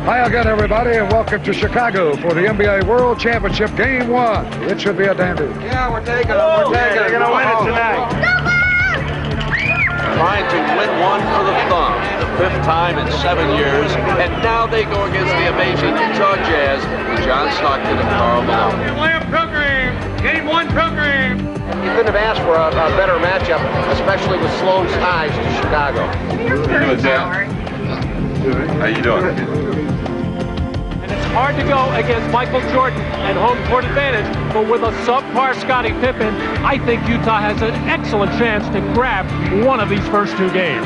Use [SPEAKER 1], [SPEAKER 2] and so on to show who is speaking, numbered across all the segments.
[SPEAKER 1] Hi again, everybody, and welcome to Chicago for the NBA World Championship Game 1. It should be a dandy.
[SPEAKER 2] Yeah, we're taking them. We're taking them. They're going to win it tonight.
[SPEAKER 3] Trying to win one for the thumb, the 5th time in 7 years, and now they go against the amazing Utah Jazz with John Stockton and Karl Malone.
[SPEAKER 2] Lamb program, Game 1 program.
[SPEAKER 4] You couldn't have asked for a better matchup, especially with Sloan's ties to Chicago.
[SPEAKER 5] How you doing?
[SPEAKER 6] And it's hard to go against Michael Jordan and home court advantage, but with a subpar Scottie Pippen, I think Utah has an excellent chance to grab one of these first 2 games.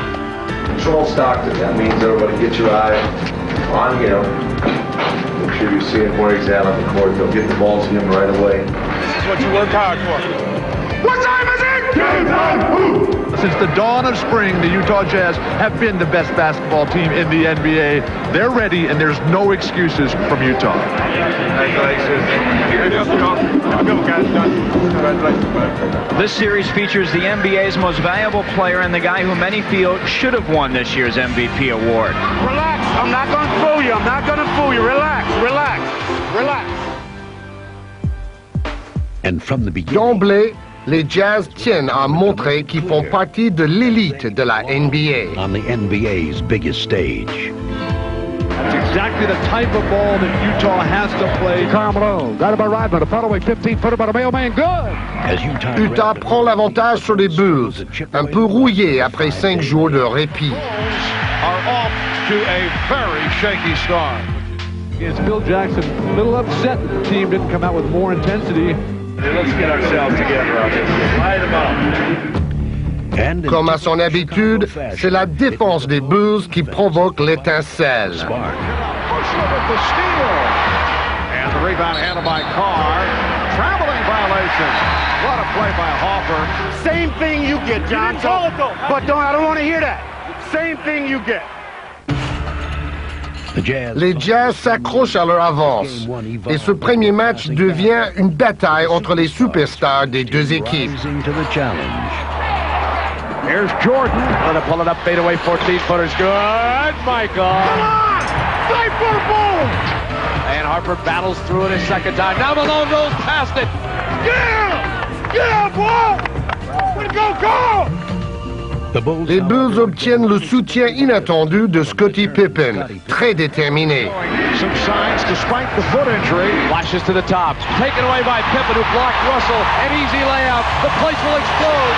[SPEAKER 5] Control Stockton. That means everybody get your eye on him. Make sure you see him where he's at on the court. They'll get the ball to him right away.
[SPEAKER 2] This is what you work hard for. What time is it?
[SPEAKER 5] Game time!
[SPEAKER 7] Since the dawn of spring, the Utah Jazz have been the best basketball team in the NBA. They're ready, and there's no excuses from Utah.
[SPEAKER 8] This series features the NBA's most valuable player and the guy who many feel should have won this year's MVP award.
[SPEAKER 2] Relax. I'm not going to fool you. I'm not going to fool you. Relax. Relax. Relax.
[SPEAKER 9] And from the beginning,
[SPEAKER 10] d'emblée, les Jazz tiennent à montrer qu'ils font partie de l'élite de la NBA.
[SPEAKER 9] On the NBA's biggest stage.
[SPEAKER 7] That's exactly the type of ball that Utah has to play.
[SPEAKER 1] Karl Malone, got it by Rodman, a follow-away 15-footer by the mailman, good!
[SPEAKER 9] As
[SPEAKER 10] Utah prend l'avantage sur les Bulls, un peu rouillé après 5 jours de répit.
[SPEAKER 7] Are off to a very shaky start. It's Bill Jackson, a little upset that the team didn't come out with more intensity.
[SPEAKER 5] Let's get ourselves together out here. Light them up.
[SPEAKER 10] Comme à son habitude, c'est la défense des Bulls qui provoque l'étincelle.
[SPEAKER 7] And the rebound handled by Carr. Traveling violation. What a play by Hoffer.
[SPEAKER 2] Same thing you get, John. But I don't want to hear that. Same thing you get.
[SPEAKER 10] Les Jazz s'accrochent à leur avance. Et ce premier match devient une bataille entre les superstars des deux équipes.
[SPEAKER 7] Here's Jordan. Going to pull it up, fade away, 14-footer's good. Michael.
[SPEAKER 2] Come on! Fight for the ball!
[SPEAKER 7] And Harper battles through it a second time. Now Malone rolls past it.
[SPEAKER 2] Yeah! Yeah, boy! Way to go, Carl!
[SPEAKER 10] Les Bulls obtiennent le soutien inattendu de Scottie Pippen, très déterminé.
[SPEAKER 7] Some signs despite the foot injury. Flashes to the top. Taken away by Pippen, who blocked Russell. An easy layup. The place will explode.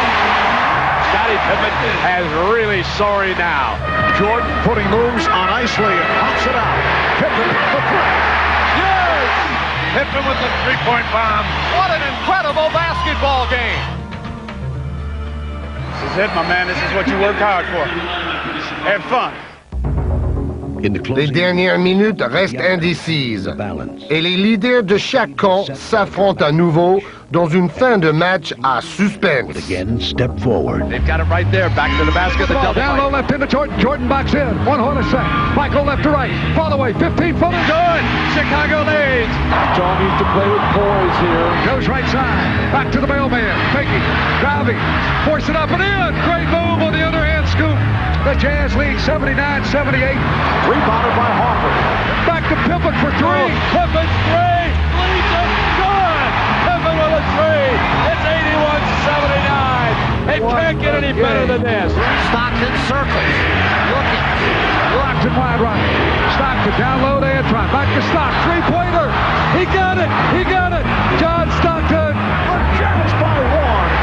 [SPEAKER 7] Scottie Pippen has really sorry now. Jordan putting moves on Isley and pops it out. Pippen the three. Yes! Pippen with the three-point bomb. What an incredible basketball game.
[SPEAKER 2] This is it, my man. This is what you work hard for. Have fun.
[SPEAKER 10] Les dernières minutes restent indécises et les leaders de chaque camp s'affrontent à nouveau dans une fin de match à suspense.
[SPEAKER 7] Step forward. They've got it right there. Back to the basket. The double
[SPEAKER 1] down low left into Jordan. Jordan backs in. 1 horn a set. Michael left to right. Fall away. 15-footer. Good. Chicago leads.
[SPEAKER 7] Utah needs to play with poise here.
[SPEAKER 1] Goes right side. Back to the mailman. Faking. Driving. Force it up and in. Great move on the other hand scoop. The Jazz lead 79-78.
[SPEAKER 7] Rebounded by Harper.
[SPEAKER 1] Back to Pippen for 3.
[SPEAKER 3] Pippen 3. Leads it. Good. Pippen with a 3. It's 81-79. It can't get any better than this.
[SPEAKER 4] Stockton circles. Looking.
[SPEAKER 1] Left and wide right. Stockton down low to Antron. Back to Stock. 3-pointer. He got it. He got it. John Stockton.
[SPEAKER 7] The Jazz by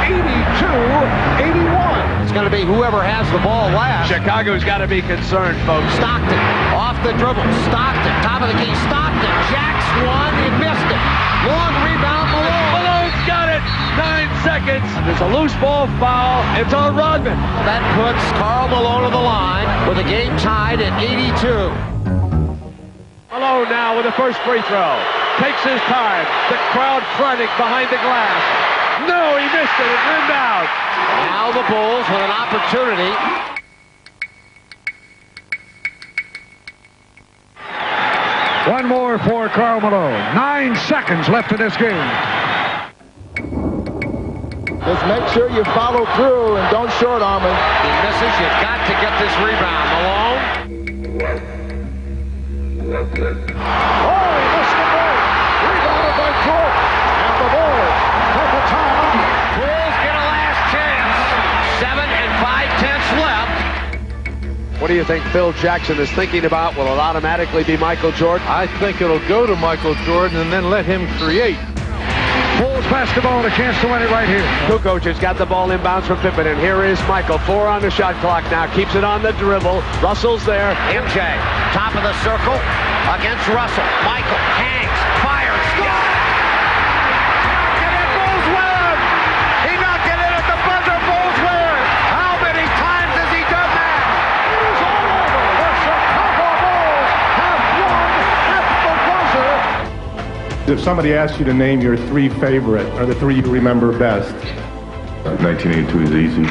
[SPEAKER 7] 1. 82-81.
[SPEAKER 4] It's going to be whoever has the ball last.
[SPEAKER 7] Chicago's got to be concerned, folks.
[SPEAKER 4] Stockton off the dribble. Stockton, top of the key. Stockton jacks one and missed it. Long rebound, Malone.
[SPEAKER 3] Malone's got it. 9 seconds. There's a loose ball foul. It's on Rodman.
[SPEAKER 4] That puts Karl Malone to the line with the game tied at 82.
[SPEAKER 6] Malone now with the first free throw. Takes his time. The crowd frantic behind the glass. No, he missed it. It rimmed out.
[SPEAKER 4] Now the Bulls with an opportunity.
[SPEAKER 1] One more for Karl Malone. 9 seconds left in this game.
[SPEAKER 2] Just make sure you follow through and don't short arm him.
[SPEAKER 4] He misses. You've got to get this rebound. Malone.
[SPEAKER 1] missed the ball. Rebounded by Jordan. And the Bulls take a timeout.
[SPEAKER 4] Bulls get a last chance. 7 5/10 left.
[SPEAKER 7] What do you think Phil Jackson is thinking about? Will it automatically be Michael Jordan?
[SPEAKER 11] I think it'll go to Michael Jordan and then let him create.
[SPEAKER 1] Bulls basketball and a chance to win it right here.
[SPEAKER 7] Kukoc has got the ball inbounds from Pippen, and here is Michael. 4 on the shot clock now. Keeps it on the dribble. Russell's there.
[SPEAKER 4] MJ, top of the circle against Russell. Michael hangs, fires, score!
[SPEAKER 1] And it Bulls win! He knocked it in at the buzzer. Bulls win! How many times has he done that? It is all over. The Chicago Bulls have won at the buzzer.
[SPEAKER 12] If somebody asks you to name your 3 favorite, or the 3 you remember best.
[SPEAKER 5] 1982 is easy.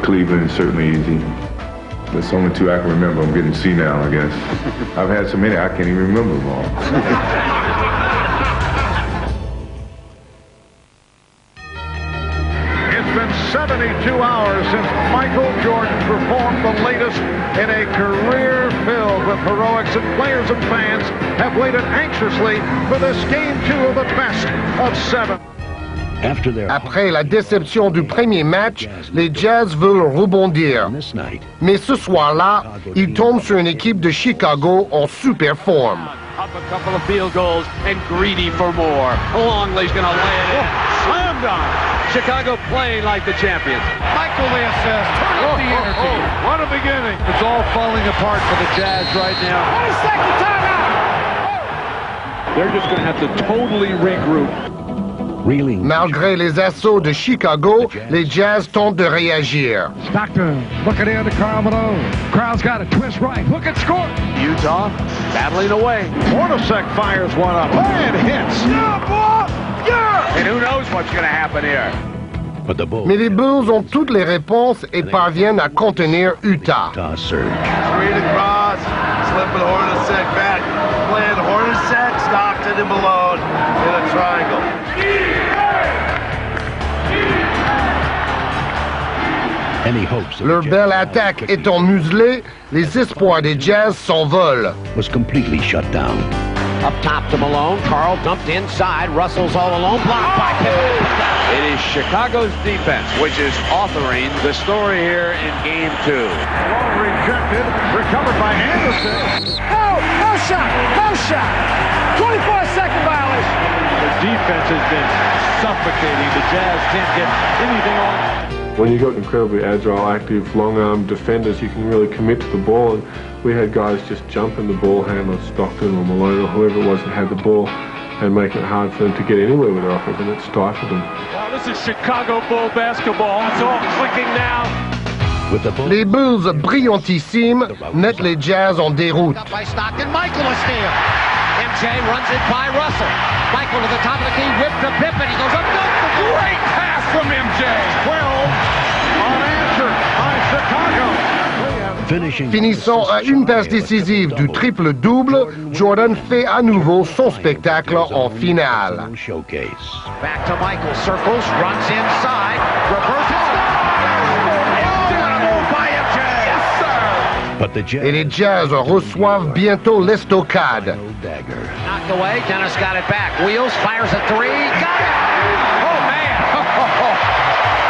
[SPEAKER 5] Cleveland is certainly easy. There's only 2 I can remember. I'm getting senile, I guess. I've had so many I can't even remember them all.
[SPEAKER 1] It's been 72 hours since Michael Jordan performed the latest in a career filled with heroics, and players and fans have waited anxiously for this game 2 of the best of 7.
[SPEAKER 10] Après la déception du premier match, les Jazz veulent rebondir. Mais ce soir-là, ils tombent sur une équipe de Chicago en super forme.
[SPEAKER 7] Up a couple of field goals and greedy for more. Longley's going to lay it in. Slam dunk. Chicago playing like the champions.
[SPEAKER 1] Michael the assist. Turn up the energy.
[SPEAKER 11] What a beginning. It's all falling apart for the Jazz right now.
[SPEAKER 1] 22nd timeout.
[SPEAKER 11] They're just going to have to totally regroup.
[SPEAKER 10] Malgré les assauts de Chicago, les Jazz tentent de réagir.
[SPEAKER 1] Stockton looking in to Karl Malone. Crowd's got a twist right. Look at score.
[SPEAKER 7] Utah battling away.
[SPEAKER 1] Hornacek fires one up. And hits. Yeah, boy! Yeah!
[SPEAKER 7] And who knows what's going to happen here.
[SPEAKER 10] Mais les Bulls ont toutes les réponses et parviennent à contenir Utah.
[SPEAKER 3] Straight across, slipping Hornacek back, playing Hornacek, Stockton, and Malone in a triangle.
[SPEAKER 10] Leur belle attaque étant muselée, les espoirs des Jazz s'envolent.
[SPEAKER 4] Up top to Malone. Carl dumped inside. Russell's all alone. Blocked by Pippen.
[SPEAKER 7] It is Chicago's defense which is authoring the story here in Game 2.
[SPEAKER 1] Ball rejected. Recovered by Anderson. Oh, no shot. No shot. 24-second violation.
[SPEAKER 11] The defense has been suffocating. The Jazz can't get anything on.
[SPEAKER 12] When you've got incredibly agile, active, long-armed defenders, you can really commit to the ball. And we had guys just jumping the ball handler, Stockton or Malone or whoever it was that had the ball, and making it hard for them to get anywhere with their offense, and it stifled them.
[SPEAKER 6] Wow, this is Chicago Bull basketball. It's all clicking now.
[SPEAKER 10] Les Bulls brillantissimes mettent les Jazz en déroute.
[SPEAKER 4] Up by Stockton. Michael a steal. MJ runs it by Russell. Michael to the top of the key. Whip to Pippen. He goes up.
[SPEAKER 1] Great pass from MJ. 12 unanswered by Chicago.
[SPEAKER 10] Finissant à une passe décisive du triple-double, Jordan fait à nouveau son spectacle en finale.
[SPEAKER 4] Back to Michael. Circles. Runs inside. Reverses.
[SPEAKER 10] Et les Jazz reçoivent bientôt l'estocade.
[SPEAKER 4] Knocked away. Dennis got it back. Wheels. Fires a 3. Got it.
[SPEAKER 1] Oh, man.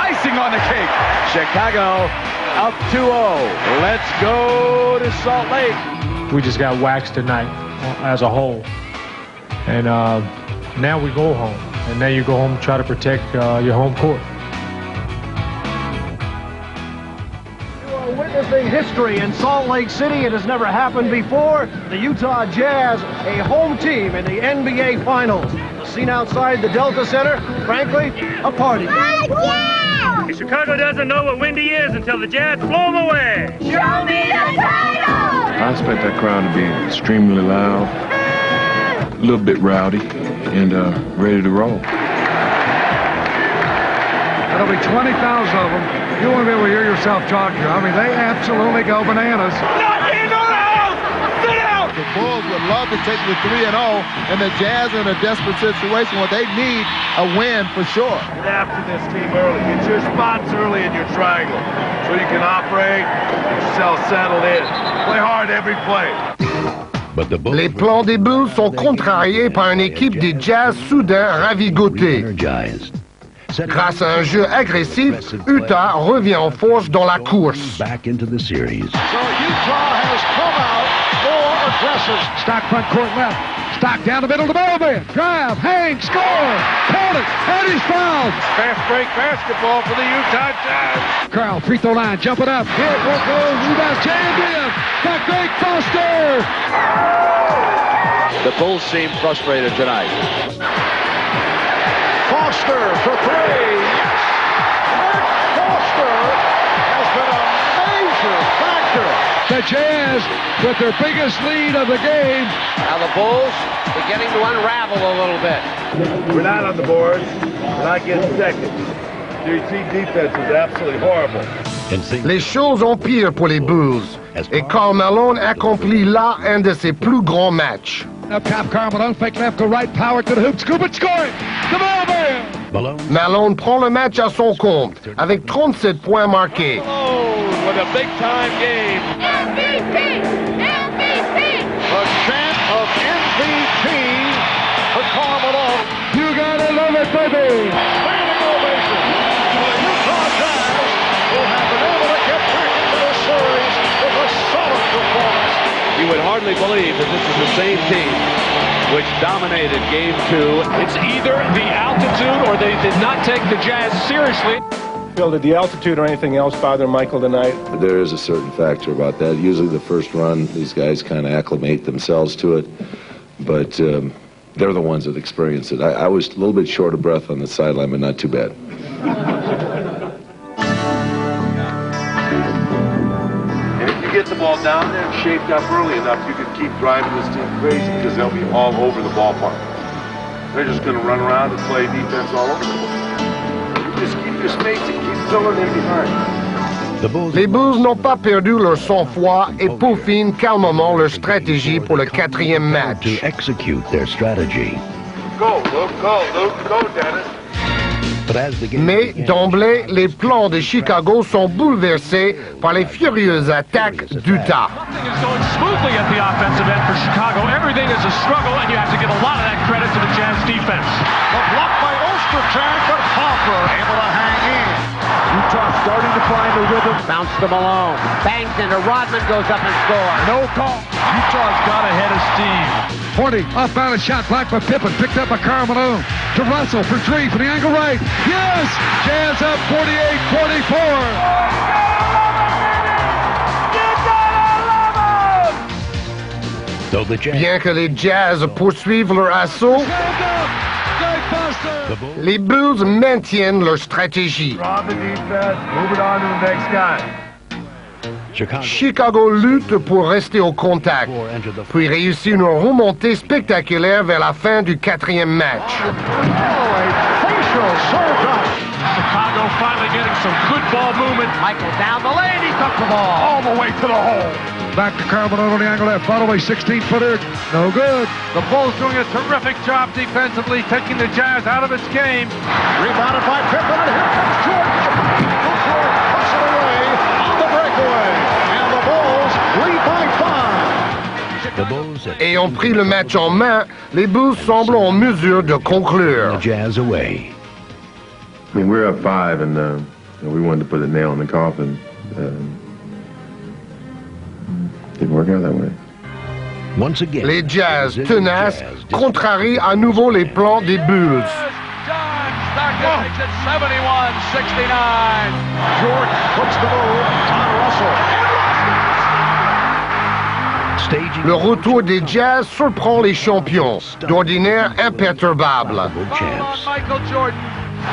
[SPEAKER 1] Icing on the cake.
[SPEAKER 7] Chicago up 2-0. Let's go to Salt Lake.
[SPEAKER 6] We just got waxed tonight as a whole. And now we go home. And now you go home and try to protect your home court.
[SPEAKER 2] Witnessing history in Salt Lake City. It has never happened before. The Utah Jazz, a home team in the NBA Finals. The scene outside the Delta Center, frankly, a party.
[SPEAKER 13] Yeah! Chicago doesn't know what windy is until the Jazz blow them away.
[SPEAKER 14] Show me the title!
[SPEAKER 5] I expect that crowd to be extremely loud, a little bit rowdy, and ready to roll.
[SPEAKER 1] There'll be 20,000 of them. You won't be able to hear yourself talk here. I mean, they absolutely go bananas.
[SPEAKER 13] Not in the house! Sit out!
[SPEAKER 11] The Bulls would love to take the 3-0, and the Jazz are in a desperate situation where they need a win for sure.
[SPEAKER 3] Get after this team early. Get your spots early in your triangle so you can operate, get yourself settled in. Play hard every play.
[SPEAKER 10] Les plans des Bulls sont contrariés par une équipe des Jazz soudain ravigotée. Grâce à un jeu agressif, Utah revient en force dans la course.
[SPEAKER 4] So Utah has come out more aggressive. Stock front court left. Stock down the middle of the ball man. Drive, hang, score. Count it, and he's fouled. Fast break basketball for the Utah Jazz. Carl, free throw line, jumping up. Here it goes, rebound, jammed in. Got Greg Foster.
[SPEAKER 7] The Bulls seem frustrated tonight.
[SPEAKER 4] Foster for three. Yes! Mark Foster has been a major factor. The Jazz with their biggest lead of the game.
[SPEAKER 3] Now the Bulls beginning to unravel a little bit.
[SPEAKER 5] We're not on the board. We're not getting seconds. Your team defense is absolutely horrible.
[SPEAKER 10] Les choses empirent pour les Bulls et Karl Malone accomplit là un de ses plus grands matchs.
[SPEAKER 4] Up top, Karl Malone, fake left, go right, power to the hoop, scoop it, scoring! The ball man!
[SPEAKER 10] Malone prend le match à son compte avec 37 points marqués.
[SPEAKER 7] Malone with a big-time game.
[SPEAKER 14] MVP! MVP!
[SPEAKER 4] A chant of MVP for Karl Malone. You gotta love it, baby! Standing ovation for the Utah Jazz, who have been able to get back into the series with a solid performance.
[SPEAKER 7] You would hardly believe that this is the same team which dominated Game 2.
[SPEAKER 6] It's either the altitude or they did not take the Jazz seriously.
[SPEAKER 2] Phil, did the altitude or anything else bother Michael tonight?
[SPEAKER 15] There is a certain factor about that. Usually the first run, these guys kind of acclimate themselves to it, but they're the ones that experience it. I was a little bit short of breath on the sideline, but not too bad.
[SPEAKER 5] Get the ball down there and shaped up early enough, you could keep driving this team crazy because they'll be all over the ballpark. They're just going to run around and play defense all over the place. You just keep your space and keep filling in behind.
[SPEAKER 10] Les Bulls n'ont pas perdu leur sang-froid et peaufinent calmement leur stratégie pour le quatrième match.
[SPEAKER 9] To execute their strategy.
[SPEAKER 5] Go, Luke, go, Dennis.
[SPEAKER 10] Mais d'emblée, les plans de Chicago sont bouleversés par les furieuses attaques d'Utah.
[SPEAKER 6] Nothing is going smoothly at the offensive end for Chicago. Everything is a struggle, and you have to give a lot of that credit to the Jazz defense.
[SPEAKER 4] The block by Ostertag, but Hoffer able to hang in. Utah starting to find the rhythm.
[SPEAKER 3] Bounce to Malone. Bangs into Rodman, goes up and scores.
[SPEAKER 4] No call. Utah's got ahead of steam. 40, off-balance shot blocked by Pippen, picked up by Karl Malone. To Russell for three from the angle right. Yes! Jazz up 48-44.
[SPEAKER 10] Bien que les Jazz poursuivent leur assaut, les Bulls maintiennent leur stratégie. Chicago lutte pour rester au contact, puis réussit une remontée spectaculaire vers la fin du quatrième match.
[SPEAKER 6] Chicago finally getting some good ball movement.
[SPEAKER 3] Michael down the lane, he took the ball.
[SPEAKER 4] All the way to the hole. Back to Karl Malone on the angle left. Follow away 16-footer. No good.
[SPEAKER 13] The Bulls doing a terrific job defensively, taking the Jazz out of its game.
[SPEAKER 4] Rebounded by Pippen, and here comes George. George puts it away on the breakaway. And the Bulls lead by 5.
[SPEAKER 10] Ayant pris le match en main, les Bulls semblent en mesure de conclure.
[SPEAKER 9] Jazz away.
[SPEAKER 5] I mean, we're up 5, and we wanted to put a nail in the coffin. Didn't work out that way.
[SPEAKER 9] Once again,
[SPEAKER 10] les Jazz, tenaces, contrarient à nouveau les plans des Bulls.
[SPEAKER 7] Stockton makes it 71-69.
[SPEAKER 4] George puts the move on Russell.
[SPEAKER 10] Le retour des Jazz surprend les champions, d'ordinaire imperturbables.
[SPEAKER 7] Michael Jordan.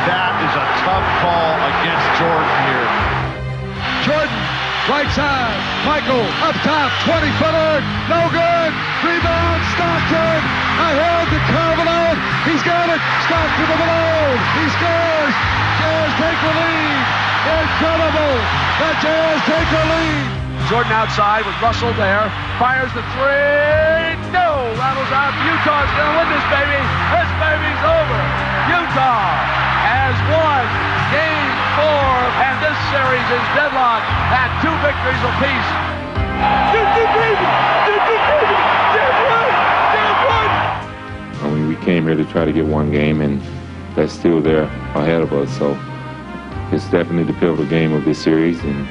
[SPEAKER 4] That is a tough call against Jordan here. Jordan, right side. Michael, up top, 20-footer. No good. Rebound, Stockton. Ahead to Karl Malone. He's got it. Stockton to Malone. He scores. Jazz take the lead. Incredible. The Jazz take the lead.
[SPEAKER 7] Jordan outside with Russell there. Fires the three. No. Rattles out. Utah's going to win this, baby. This baby's over. Utah has won Game 4, and this series is deadlocked at 2 victories apiece.
[SPEAKER 16] try to get one game, and that's still there ahead of us. So it's definitely the pivotal game of this series, and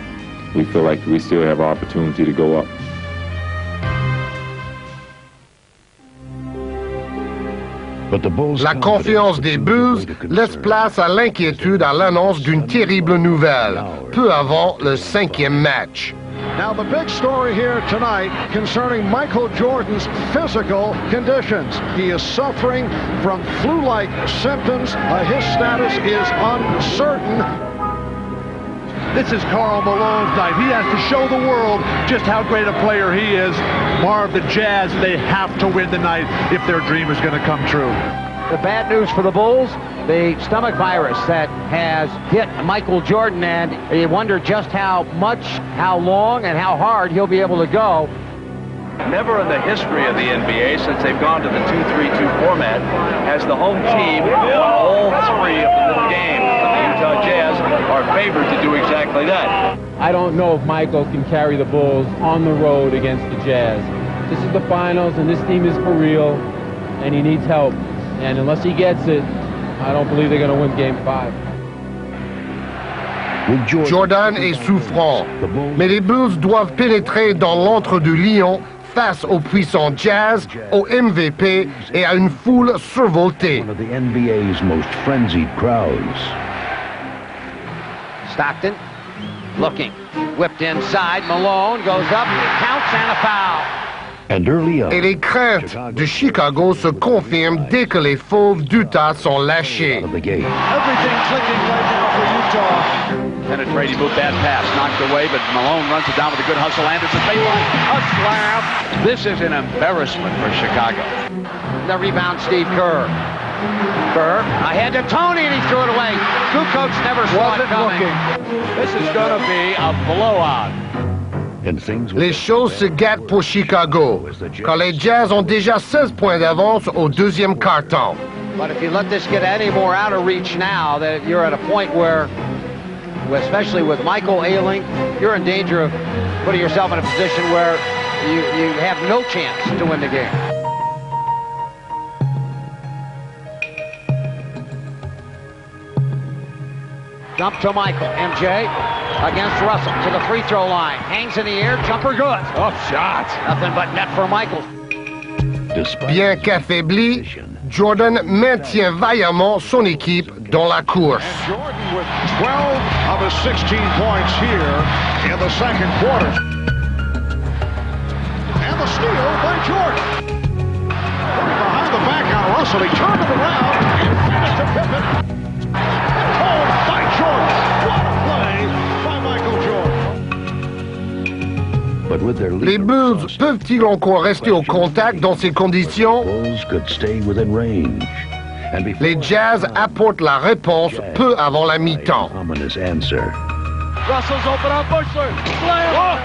[SPEAKER 16] we feel like we still have opportunity to go up.
[SPEAKER 10] La confiance des Bulls laisse place à l'inquiétude à l'annonce d'une terrible nouvelle, peu avant le 5e match.
[SPEAKER 2] Now the big story here tonight concerning Michael Jordan's physical conditions. He is suffering from flu-like symptoms. His status is uncertain.
[SPEAKER 4] This is Karl Malone's night. He has to show the world just how great a player he is. Marv, the Jazz, they have to win tonight if their dream is going to come true.
[SPEAKER 17] The bad news for the Bulls, the stomach virus that has hit Michael Jordan, and you wonder just how much, how long, and how hard he'll be able to go.
[SPEAKER 3] Never in the history of the NBA, since they've gone to the 2-3-2 format, has the home team won all three of the games. The Utah Jazz are favored to do exactly that.
[SPEAKER 6] I don't know if Michael can carry the Bulls on the road against the Jazz. This is the finals, and this team is for real, and he needs help. And unless he gets it, I don't believe they're going to win Game 5.
[SPEAKER 10] Jordan est souffrant, mais les Bulls doivent pénétrer dans l'antre de Lyon face au puissant Jazz, au MVP et à une foule survoltée.
[SPEAKER 9] One of the NBA's most frenzied crowds.
[SPEAKER 17] Stockton looking, whipped inside, Malone goes up, counts and a foul.
[SPEAKER 9] And early on,
[SPEAKER 10] et les craintes de Chicago se confirment dès que les fauves d'Utah sont lâchés.
[SPEAKER 4] Everything clicking right now for Utah.
[SPEAKER 7] Penetrating, move that pass, knocked away, but Malone runs it down with a good hustle. Anderson, baseline, a slam. This is an embarrassment for Chicago.
[SPEAKER 17] The rebound, Steve Kerr. Kerr ahead to Tony, and he threw it away. Kukoc never saw it coming.
[SPEAKER 7] This is going to be a blowout.
[SPEAKER 10] Les choses se gâtent pour Chicago, quand les Jazz ont déjà 16 points d'avance au deuxième quart-temps.
[SPEAKER 17] But if you let this get any more out of reach now, that you're at a point where, especially with Michael ailing, you're in danger of putting yourself in a position where you have no chance to win the game. Jump to Michael, MJ, against Russell, to the free throw line. Hangs in the air, jumper good.
[SPEAKER 7] Tough shot.
[SPEAKER 17] Nothing but net for Michael.
[SPEAKER 10] Bien qu'affaibli, Jordan maintient vaillamment son équipe dans la course.
[SPEAKER 2] Jordan with 12 of his 16 points here in the second quarter. And the steal by Jordan. Behind the back on Russell, he turned it around and fed it to Pippen. By Jordan. What a play by Michael Jordan.
[SPEAKER 9] But with their
[SPEAKER 10] Les Bulls peuvent-ils encore rester au contact dans ces conditions?
[SPEAKER 9] Bulls could stay within range. And
[SPEAKER 10] les Jazz apportent la réponse peu avant la mi-temps.
[SPEAKER 9] Ominous answer.
[SPEAKER 7] Russell's open on Bushler. Slam! Oh,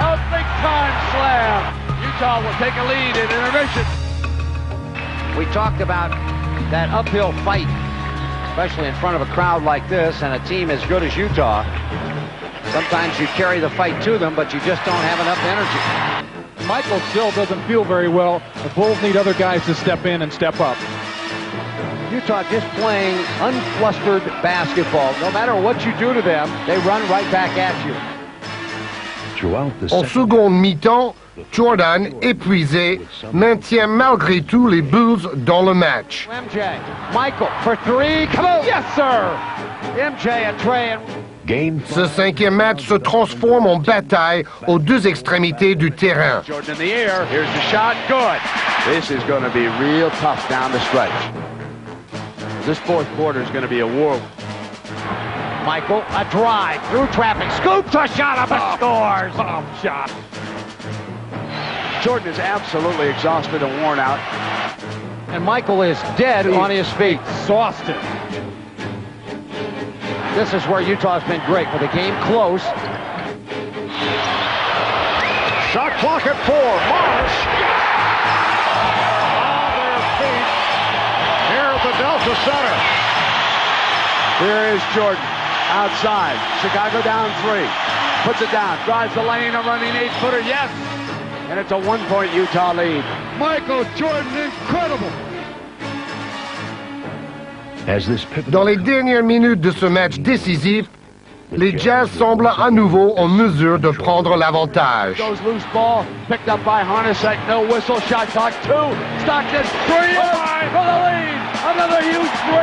[SPEAKER 7] a big-time slam. Utah will take a lead in intermission.
[SPEAKER 17] We talked about that uphill fight, especially in front of a crowd like this and a team as good as Utah. Sometimes you carry the fight to them, but you just don't have enough energy.
[SPEAKER 6] Michael still doesn't feel very well. The Bulls need other guys to step in and step up.
[SPEAKER 17] Utah just playing unflustered basketball. No matter what you do to them, they run right back at you.
[SPEAKER 10] En seconde mi-temps, Jordan, épuisé, maintient malgré tout les Bulls dans le match.
[SPEAKER 17] MJ, Michael for three. Come on. Yes, sir. MJ a tray.
[SPEAKER 10] Ce cinquième match se transforme en bataille aux deux extrémités du terrain.
[SPEAKER 7] Jordan in the air. Here's the shot. Good. This is going to be real tough down the stretch. This fourth quarter is going to be a war.
[SPEAKER 17] Michael, a drive through traffic. Scoops a shot up and scores.
[SPEAKER 7] Bomb shot. Jordan is absolutely exhausted and worn out.
[SPEAKER 17] And Michael is dead on his feet.
[SPEAKER 6] Exhausted.
[SPEAKER 17] This is where Utah's been great with the game close.
[SPEAKER 2] Shot clock at 4. Morris. On their feet. Here at the Delta Center.
[SPEAKER 7] Here is Jordan outside. Chicago down 3. Puts it down. Drives the lane. A running 8-footer. Yes. And it's a 1-point Utah lead.
[SPEAKER 2] Michael Jordan, incredible.
[SPEAKER 10] Dans les dernières minutes de ce match décisif, les Jazz semblent à nouveau en mesure de prendre l'avantage.
[SPEAKER 7] Goes loose ball, picked up by Hornacek, no whistle, shot clock 2. Stockton, 3 for the lead. Another huge 3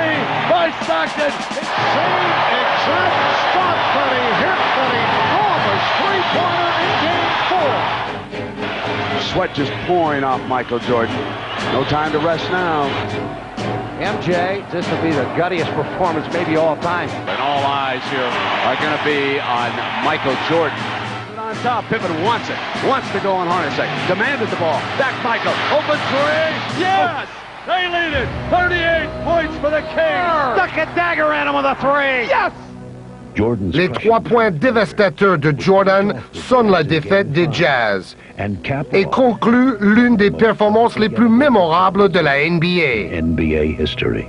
[SPEAKER 7] by Stockton.
[SPEAKER 2] Same exact spot that he hit that he promised three-pointer in Game 4.
[SPEAKER 7] Sweat just pouring off Michael Jordan. No time to rest now.
[SPEAKER 17] MJ, this will be the guttiest performance maybe all time.
[SPEAKER 7] And all eyes here are going to be on Michael Jordan. On top, Pippen wants it. Wants to go on Hornacek. Demanded the ball. Back Michael. Open 3. Yes! They lead it. 38 points for the Kings.
[SPEAKER 17] Stuck a dagger at him with a 3. Yes!
[SPEAKER 10] Les 3 points dévastateurs de Jordan sonnent la défaite des Jazz et concluent l'une des performances les plus mémorables de la NBA
[SPEAKER 9] history.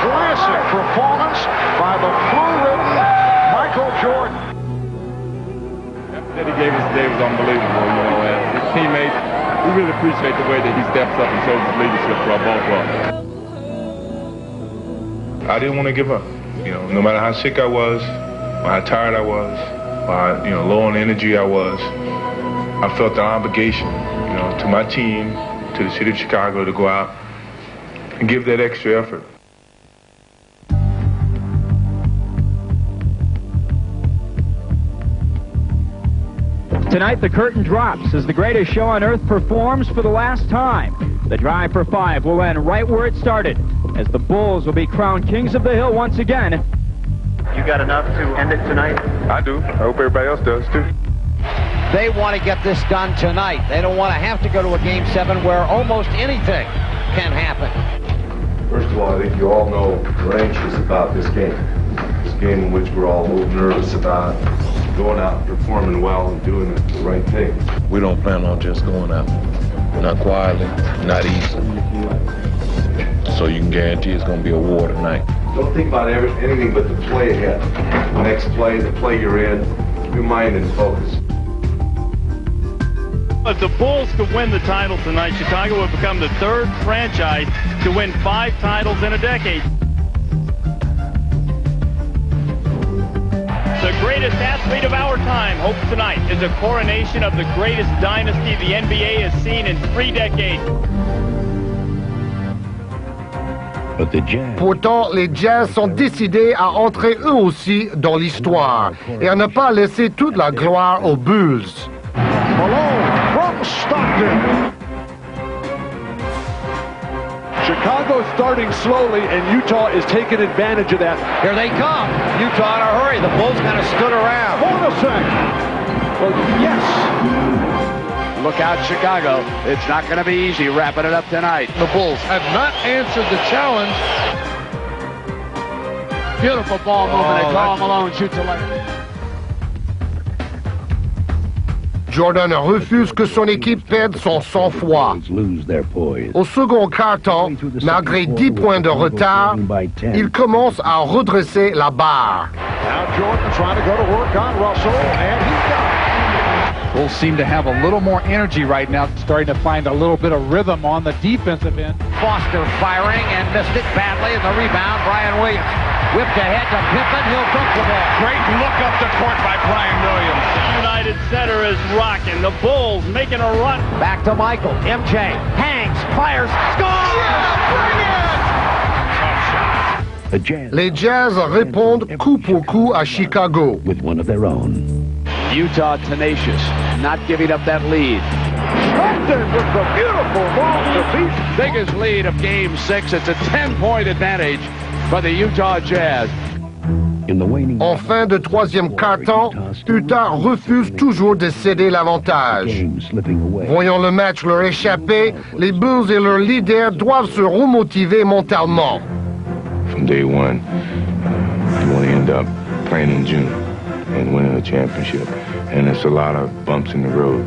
[SPEAKER 2] Classic performance by the blue-ridden Michael Jordan.
[SPEAKER 16] That he gave us today was unbelievable, you know, and his teammates, we really appreciate the way that he steps up and shows his leadership for our ball club.
[SPEAKER 18] I didn't want to give up. You know, no matter how sick I was, or how tired I was, or how, low on energy I was, I felt the obligation, to my team, to the city of Chicago to go out and give that extra effort.
[SPEAKER 8] Tonight, the curtain drops as the greatest show on earth performs for the last time. The drive for 5 will end right where it started, as the Bulls will be crowned kings of the hill once again.
[SPEAKER 3] You got enough to end it tonight?
[SPEAKER 18] I do. I hope everybody else does, too.
[SPEAKER 17] They want to get this done tonight. They don't want to have to go to a Game 7 where almost anything can happen.
[SPEAKER 15] First of all, I think you all know we're anxious about this game. This game in which we're all a little nervous about going out and performing well and doing the right thing.
[SPEAKER 5] We don't plan on just going out. Not quietly, not easily. So you can guarantee it's going to be a war tonight.
[SPEAKER 15] Don't think about anything but the play ahead. The next play, the play you're in, your mind and focus.
[SPEAKER 13] If the Bulls could win the title tonight, Chicago would become the 3rd franchise to win 5 titles in a decade. The greatest athlete of our time hopes tonight is a coronation of the greatest dynasty the NBA has seen in 3 decades.
[SPEAKER 10] Pourtant, les Jazz sont décidés à entrer eux aussi dans l'histoire et à ne pas laisser toute la gloire aux Bulls.
[SPEAKER 2] Malone from Stockton.
[SPEAKER 4] Chicago starting slowly, and Utah is taking advantage of that.
[SPEAKER 17] Here they come. Utah in a hurry. The Bulls kind of stood around.
[SPEAKER 2] Hornacek.
[SPEAKER 4] Well, yes.
[SPEAKER 7] Look out, Chicago. It's not going to be easy wrapping it up tonight.
[SPEAKER 11] The Bulls have not answered the challenge.
[SPEAKER 7] Beautiful ball movement. And Karl Malone shoots a layup.
[SPEAKER 10] Jordan refuse que son équipe perde son sang-froid. Au second quart-temps, malgré 10 points de retard, il commence à redresser la barre.
[SPEAKER 2] Now Jordan trying to go to work on Russell, and he got it.
[SPEAKER 19] Bulls seem to have a little more energy right now, starting to find a little bit of rhythm on the defensive end.
[SPEAKER 17] Foster firing and missed it badly, and the rebound, Brian Williams. Whipped ahead to Pippen, he'll dunk the ball.
[SPEAKER 13] Great look up the court by Brian Williams. The United Center is rocking. The Bulls making a run.
[SPEAKER 17] Back to Michael. MJ hangs, fires, scores!
[SPEAKER 13] Yeah, bring it!
[SPEAKER 10] Les Jazz répondent coup pour coup à Chicago.
[SPEAKER 9] With one of their own.
[SPEAKER 7] Utah tenacious, not giving up that lead.
[SPEAKER 2] Stockton with the beautiful long defeat.
[SPEAKER 7] Biggest lead of Game 6. It's a 10-point advantage for the Utah Jazz.
[SPEAKER 10] En fin de troisième quart-temps, Utah refuse toujours de céder l'avantage. Voyant le match leur échapper, les Bulls et leurs leaders doivent se remotiver mentalement.
[SPEAKER 18] From day one, you want to end up playing in June and winning a championship. And it's a lot of bumps in the road.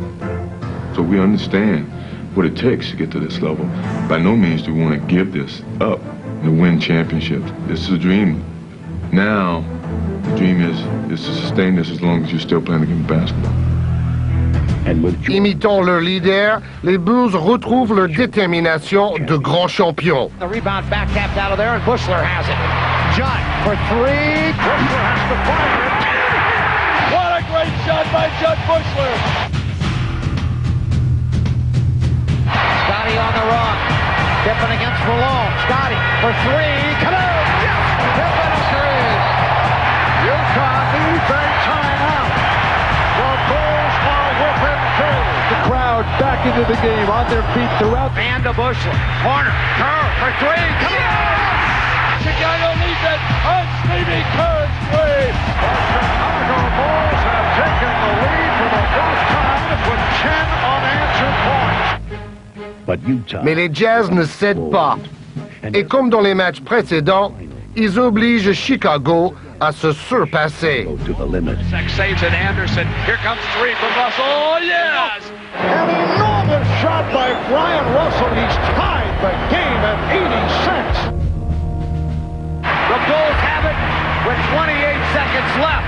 [SPEAKER 18] So we understand what it takes to get to this level. By no means do we want to give this up to win championships. This is a dream. Now, the dream is to sustain this as long as you're still playing the game of basketball.
[SPEAKER 10] Imitant leur leader, les Bulls retrouvent leur détermination de grands champions.
[SPEAKER 17] The rebound back tapped out of there, and Bushler has it. Judd for three. Bushler has to fire it.
[SPEAKER 7] What a great shot by Judd Bushler.
[SPEAKER 17] Scotty on the run. Pippen against Malone. Scotty for three. Come on! Yes! Pippen is three.
[SPEAKER 2] Utah needs a timeout. The Bulls are within two.
[SPEAKER 19] The crowd back into the game, on their feet throughout.
[SPEAKER 17] And to Bushler. Corner. Kerr for three. Come on!
[SPEAKER 7] Chicago leads it on Stevie Kerr's three.
[SPEAKER 2] The Chicago Bulls have taken the lead for the first time with 10 unanswered points.
[SPEAKER 10] Mais les Jazz ne cèdent pas. Et comme dans les matchs précédents, ils obligent Chicago à se surpasser.
[SPEAKER 7] Sex saves it, Anderson. Here comes three from Russell. Yes!
[SPEAKER 2] An enormous shot by Brian Russell. He's tied the game at 86.
[SPEAKER 17] The Bulls have it with 28 seconds left.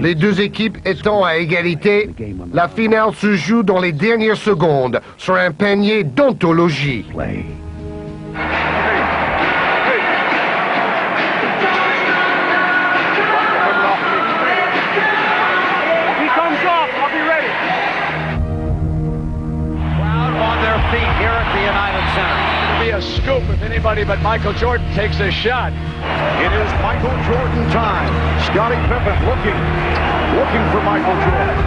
[SPEAKER 10] Les deux équipes étant à égalité, la finale se joue dans les dernières secondes sur un panier d'anthologie.
[SPEAKER 17] Here at the United Center.
[SPEAKER 7] It'll be a scoop if anybody but Michael Jordan takes a shot.
[SPEAKER 2] It is Michael Jordan time. Scottie Pippen looking for Michael Jordan.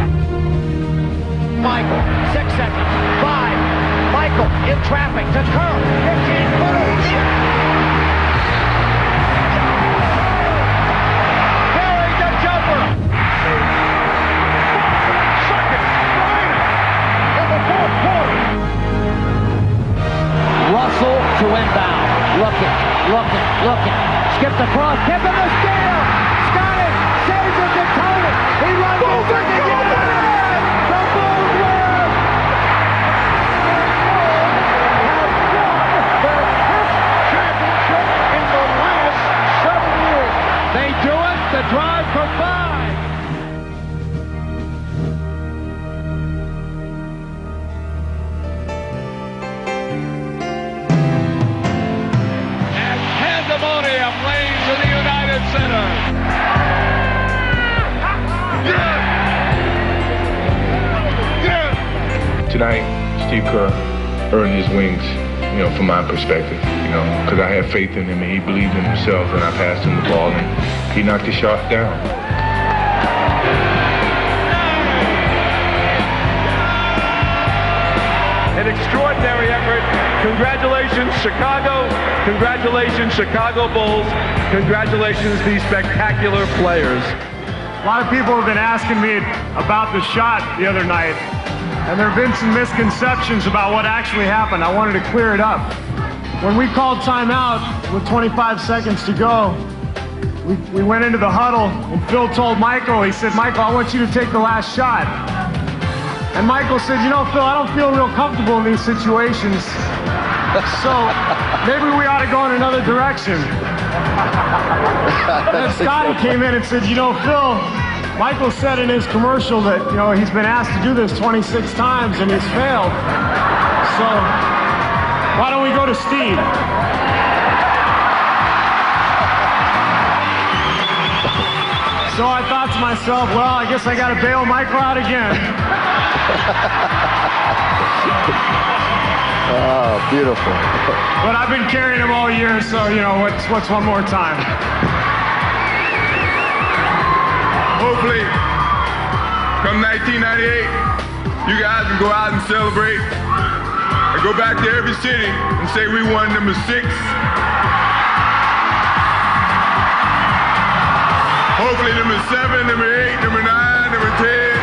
[SPEAKER 17] Michael, 6 seconds, 5. Michael in traffic to Kerr, 15-footers. Burying the jumper.
[SPEAKER 2] Second, in the fourth quarter.
[SPEAKER 17] Russell to inbound. Looking. Skipped across. Pippen the steal. Scotty saves it to Tony. He runs over to get it. The Bulls win.
[SPEAKER 2] Have won their fifth championship in the last 7 years.
[SPEAKER 17] They do it. The drive for 5.
[SPEAKER 7] Reigns in the United Center.
[SPEAKER 20] Tonight, Steve Kerr earned his wings, from my perspective, because I had faith in him and he believed in himself, and I passed him the ball and he knocked the shot down.
[SPEAKER 3] An extraordinary effort. Congratulations, Chicago. Congratulations, Chicago Bulls. Congratulations, these spectacular players.
[SPEAKER 6] A lot of people have been asking me about the shot the other night, and there have been some misconceptions about what actually happened. I wanted to clear it up. When we called timeout with 25 seconds to go, we went into the huddle, and Phil told Michael, he said, Michael, I want you to take the last shot. And Michael said, Phil, I don't feel real comfortable in these situations, so maybe we ought to go in another direction. And Scotty came in and said, Phil, Michael said in his commercial that, he's been asked to do this 26 times and he's failed. So why don't we go to Steve? So I thought to myself, well, I guess I got to bail Michael out again.
[SPEAKER 11] Oh, beautiful.
[SPEAKER 6] But I've been carrying him all year, so, what's one more time?
[SPEAKER 20] Hopefully, come 1998, you guys can go out and celebrate and go back to every city and say we won number 6. Hopefully number 7, number 8, number 9, number 10.